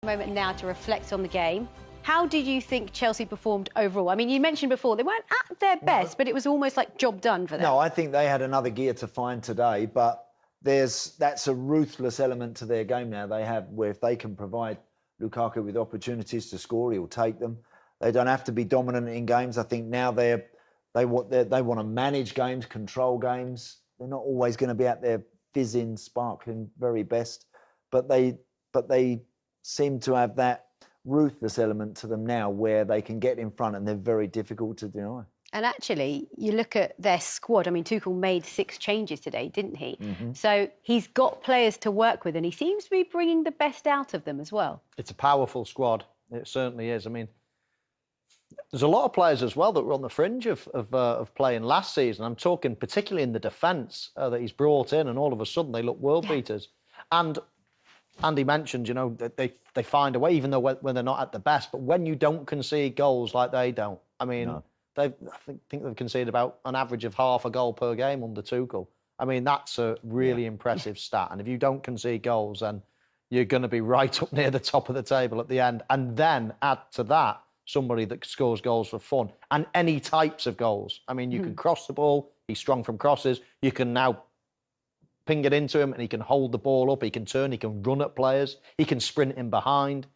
Moment now to reflect on the game. How did you think Chelsea performed overall? I mean, you mentioned before they weren't at their best, but it was almost like job done for them. No, I think they had another gear to find today, but that's a ruthless element to their game now. They have where if they can provide Lukaku with opportunities to score, he'll take them. They don't have to be dominant in games. I think now they want to manage games, control games. They're not always going to be at their fizzing, sparkling very best, but they seem to have that ruthless element to them now where they can get in front and they're very difficult to deny. And actually, you look at their squad. I mean, Tuchel made 6 changes today, didn't he? Mm-hmm. So he's got players to work with and he seems to be bringing the best out of them as well. It's a powerful squad. It certainly is. I mean, there's a lot of players as well that were on the fringe of playing last season. I'm talking particularly in the defence that he's brought in, and all of a sudden they look world beaters. And Andy mentioned, you know, that they find a way, even though when they're not at the best. But when you don't concede goals like they don't, I mean, I think they've conceded about an average of half a goal per game under Tuchel. I mean, that's a really impressive stat. And if you don't concede goals, then you're going to be right up near the top of the table at the end. And then add to that somebody that scores goals for fun and any types of goals. I mean, you can cross the ball. He's strong from crosses. You can now ping it into him and he can hold the ball up. He can turn. He can run at players. He can sprint in behind.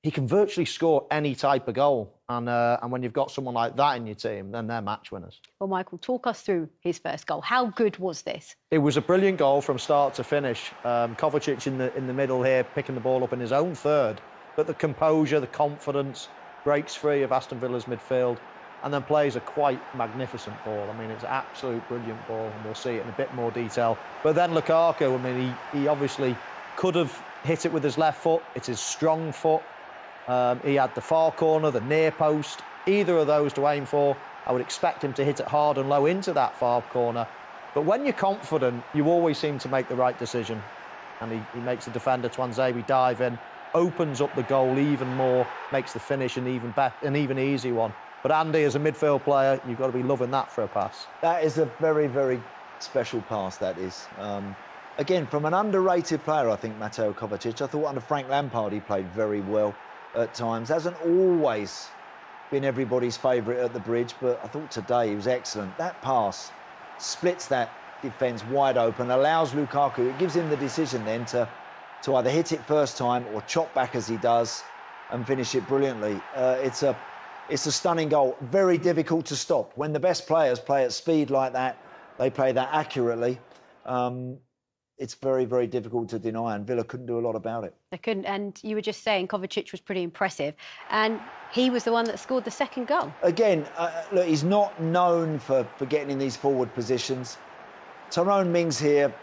He can virtually score any type of goal. And when you've got someone like that in your team, then they're match winners. Well, Michael, talk us through his first goal. How good was this? It was a brilliant goal from start to finish. Kovacic in the middle here, picking the ball up in his own third. But the composure, the confidence, breaks free of Aston Villa's midfield and then plays a quite magnificent ball. I mean, it's an absolute brilliant ball, and we'll see it in a bit more detail. But then Lukaku, I mean, he obviously could have hit it with his left foot. It's his strong foot. He had the far corner, the near post, either of those to aim for. I would expect him to hit it hard and low into that far corner. But when you're confident, you always seem to make the right decision. And he makes the defender, Twanzebe, dive in, opens up the goal even more, makes the finish an even easy one. But Andy, as a midfield player, you've got to be loving that for a pass. That is a very, very special pass, that is. Again, from an underrated player, I think, Mateo Kovacic. I thought under Frank Lampard he played very well at times. Hasn't always been everybody's favourite at the bridge, but I thought today he was excellent. That pass splits that defence wide open, allows Lukaku, it gives him the decision then to either hit it first time or chop back as he does and finish it brilliantly. It's a stunning goal, very difficult to stop. When the best players play at speed like that, they play that accurately. It's very, very difficult to deny, and Villa couldn't do a lot about it. They couldn't, and you were just saying Kovacic was pretty impressive, and he was the one that scored the second goal. Again, look, he's not known for getting in these forward positions. Tyrone Mings here,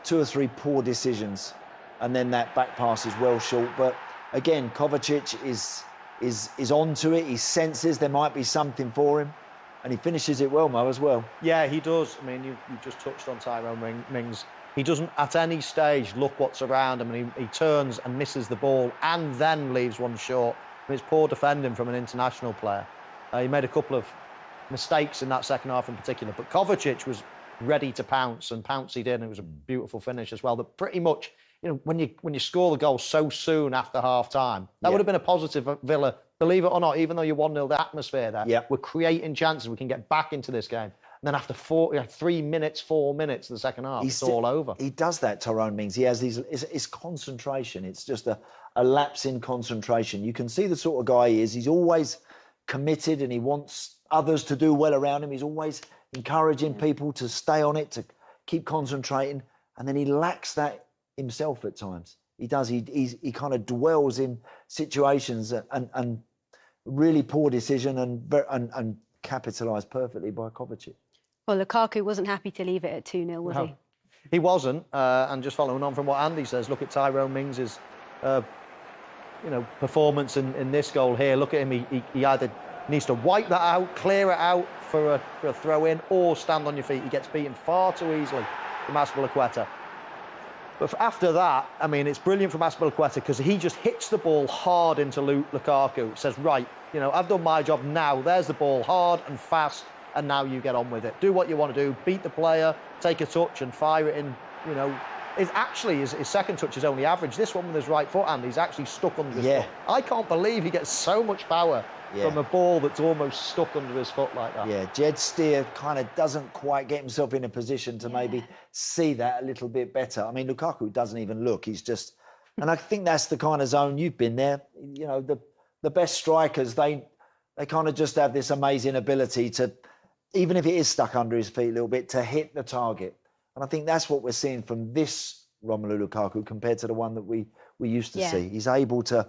2 or 3 poor decisions, and then that back pass is well short. But again, Kovacic is onto it. He senses there might be something for him, and he finishes it well, Mo, as well. Yeah, he does. I mean, you just touched on Tyrone Mings. He doesn't at any stage look what's around him, and he turns and misses the ball and then leaves one short. I mean, it's poor defending from an international player. He made a couple of mistakes in that second half in particular, but Kovacic was ready to pounce, and pounce he did, and it was a beautiful finish as well. But pretty much, you know, when you score the goal so soon after half-time, that would have been a positive for Villa. Believe it or not, even though you're 1-0, the atmosphere there, we're creating chances, we can get back into this game. And then after 3 minutes, 4 minutes of the second half, it's all over. He does that, Tyrone Mings. He has his concentration. It's just a lapse in concentration. You can see the sort of guy he is. He's always committed and he wants others to do well around him. He's always encouraging people to stay on it, to keep concentrating. And then he lacks that himself at times. He does. He kind of dwells in situations and really poor decision and capitalised perfectly by Kovacic. Well, Lukaku wasn't happy to leave it at 2-0, was he? He wasn't. And just following on from what Andy says, look at Tyrone Mings' performance in this goal here. Look at him. He either needs to wipe that out, clear it out for a throw-in, or stand on your feet. He gets beaten far too easily from Azpilicueta. But after that, I mean, it's brilliant from Azpilicueta because he just hits the ball hard into Lukaku. Says, right, you know, I've done my job now. There's the ball, hard and fast, and now you get on with it. Do what you want to do. Beat the player, take a touch and fire it in, you know, his second touch is only average. This one with his right foot, and he's actually stuck under his foot. I can't believe he gets so much power from a ball that's almost stuck under his foot like that. Yeah, Jed Steer kind of doesn't quite get himself in a position to maybe see that a little bit better. I mean, Lukaku doesn't even look. He's just... And I think that's the kind of zone you've been there. You know, the best strikers, they kind of just have this amazing ability to, even if it is stuck under his feet a little bit, to hit the target. And I think that's what we're seeing from this Romelu Lukaku compared to the one that we used to see. He's able to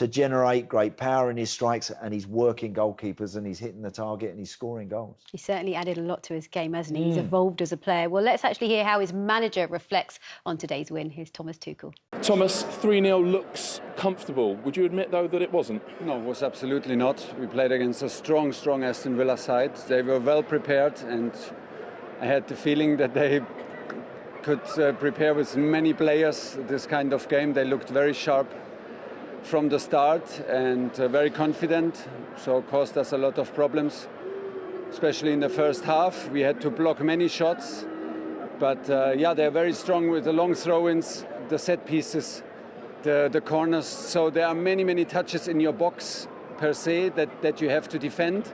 generate great power in his strikes, and he's working goalkeepers, and he's hitting the target, and he's scoring goals. He certainly added a lot to his game, hasn't he? He's evolved as a player. Well, let's actually hear how his manager reflects on today's win. Here's Thomas Tuchel. Thomas, 3-0 looks comfortable. Would you admit, though, that it wasn't? No, it was absolutely not. We played against a strong Aston Villa side. They were well prepared, and I had the feeling that they could prepare with many players this kind of game. They looked very sharp from the start and very confident, so it caused us a lot of problems, especially in the first half. We had to block many shots, but they're very strong with the long throw-ins, the set pieces, the corners. So there are many touches in your box per se that you have to defend.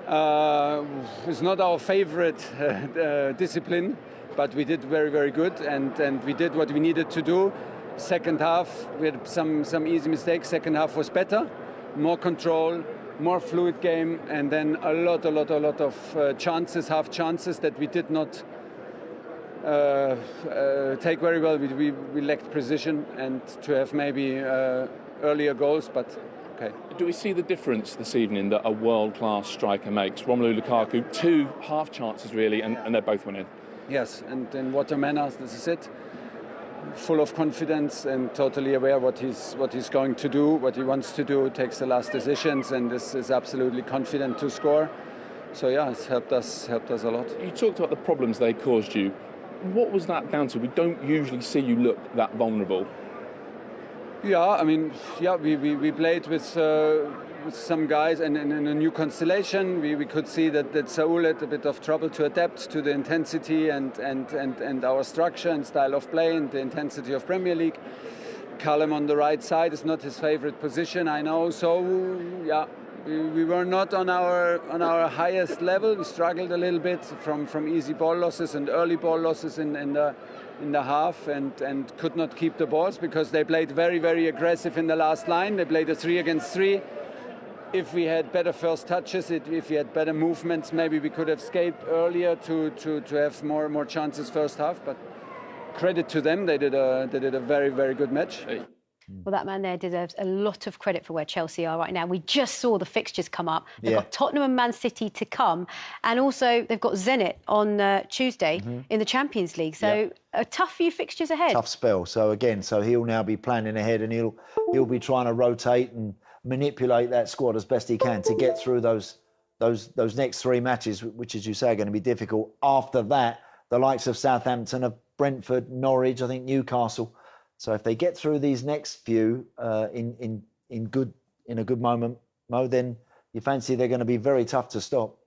It's not our favorite discipline, but we did very good, and we did what we needed to do. Second half, we had some easy mistakes. Second half was better, more control, more fluid game, and then a lot of chances, half chances that we did not take very well. We lacked precision, and to have maybe earlier goals, but okay. Do we see the difference this evening that a world-class striker makes? Romelu Lukaku, 2 half chances really, and they're both winning. Yes, and in what a manner, this is it. Full of confidence and totally aware what he's going to do, what he wants to do, takes the last decisions, and this is absolutely confident to score. So yeah, it's helped us a lot. You talked about the problems they caused you. What was that down to? We don't usually see you look that vulnerable. Yeah, I mean, we played with some guys, and in a new constellation, we could see that Saul had a bit of trouble to adapt to the intensity and our structure and style of play and the intensity of Premier League. Callum on the right side is not his favorite position, I know. So yeah, we were not on our highest level. We struggled a little bit from easy ball losses and early ball losses in the half, and could not keep the balls because they played very aggressive in the last line. They played a 3 against 3. If we had better first touches, if we had better movements, maybe we could have escaped earlier to have more chances first half. But credit to them, they did a very good match. Well, that man there deserves a lot of credit for where Chelsea are right now. We just saw the fixtures come up. They've got Tottenham and Man City to come. And also they've got Zenit on Tuesday in the Champions League. So a tough few fixtures ahead. Tough spell. So he'll now be planning ahead, and he'll be trying to rotate and manipulate that squad as best he can to get through those next 3 matches, which, as you say, are going to be difficult. After that, the likes of Southampton, of Brentford, Norwich, I think Newcastle. So if they get through these next few in a good mode, then you fancy they're going to be very tough to stop.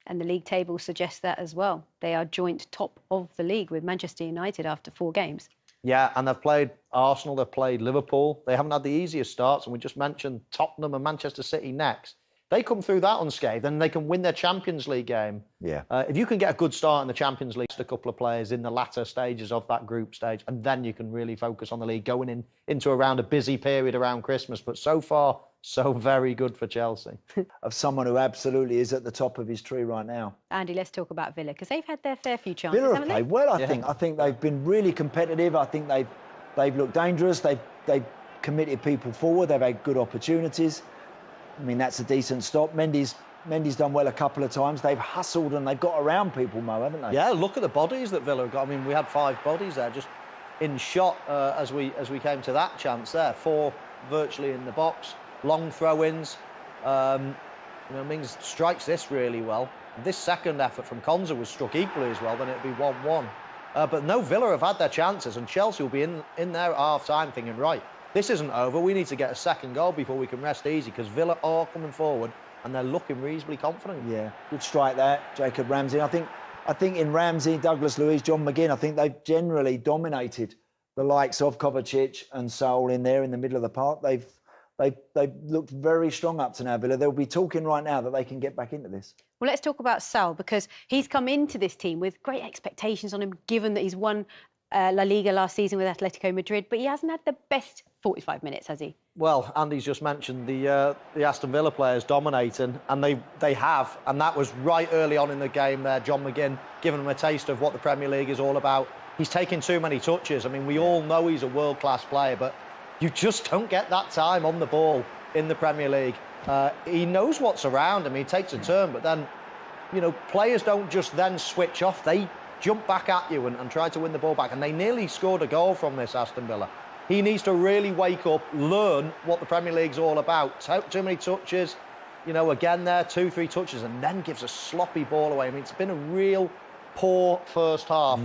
And the league table suggests that as well. They are joint top of the league with Manchester United after 4 games. Yeah, and they've played Arsenal, they've played Liverpool. They haven't had the easiest starts, and we just mentioned Tottenham and Manchester City next. They come through that unscathed, then they can win their Champions League game. Yeah. If you can get a good start in the Champions League, a couple of players in the latter stages of that group stage, and then you can really focus on the league going into around a busy period around Christmas. But so far, so very good for Chelsea. Of someone who absolutely is at the top of his tree right now. Andy, let's talk about Villa, because they've had their fair few chances, Villa haven't have they? played well, I think they've been really competitive. I think they've looked dangerous. They've committed people forward. They've had good opportunities. I mean, that's a decent stop. Mendy's done well a couple of times. They've hustled and they've got around people, Mo, haven't they? Yeah, look at the bodies that Villa have got. I mean, we had 5 bodies there just in shot as we came to that chance there. 4 virtually in the box, long throw-ins. Mings strikes this really well. This second effort from Konza was struck equally as well, then it'd be 1-1. But no, Villa have had their chances, and Chelsea will be in there at half-time thinking, right, this isn't over. We need to get a second goal before we can rest easy, because Villa are coming forward and they're looking reasonably confident. Yeah, good strike there, Jacob Ramsey. I think I think in Ramsey, Douglas Luiz, John McGinn, I think they've generally dominated the likes of Kovacic and Saul in there in the middle of the park. They've looked very strong up to now, Villa. They'll be talking right now that they can get back into this. Well, let's talk about Saul, because he's come into this team with great expectations on him, given that he's won La Liga last season with Atletico Madrid, but he hasn't had the best 45 minutes, has he? Well, Andy's just mentioned the Aston Villa players dominating, and they have, and that was right early on in the game there. John McGinn giving them a taste of what the Premier League is all about. He's taking too many touches. I mean, we all know he's a world-class player, but you just don't get that time on the ball in the Premier League. He knows what's around him. He takes a turn, but then, you know, players don't just then switch off. They jump back at you and try to win the ball back. And they nearly scored a goal from this, Aston Villa. He needs to really wake up, learn what the Premier League's all about. Too many touches, you know, again there, 2-3 touches, and then gives a sloppy ball away. I mean, it's been a real poor first half.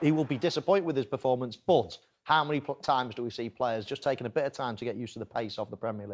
He will be disappointed with his performance, but how many times do we see players just taking a bit of time to get used to the pace of the Premier League?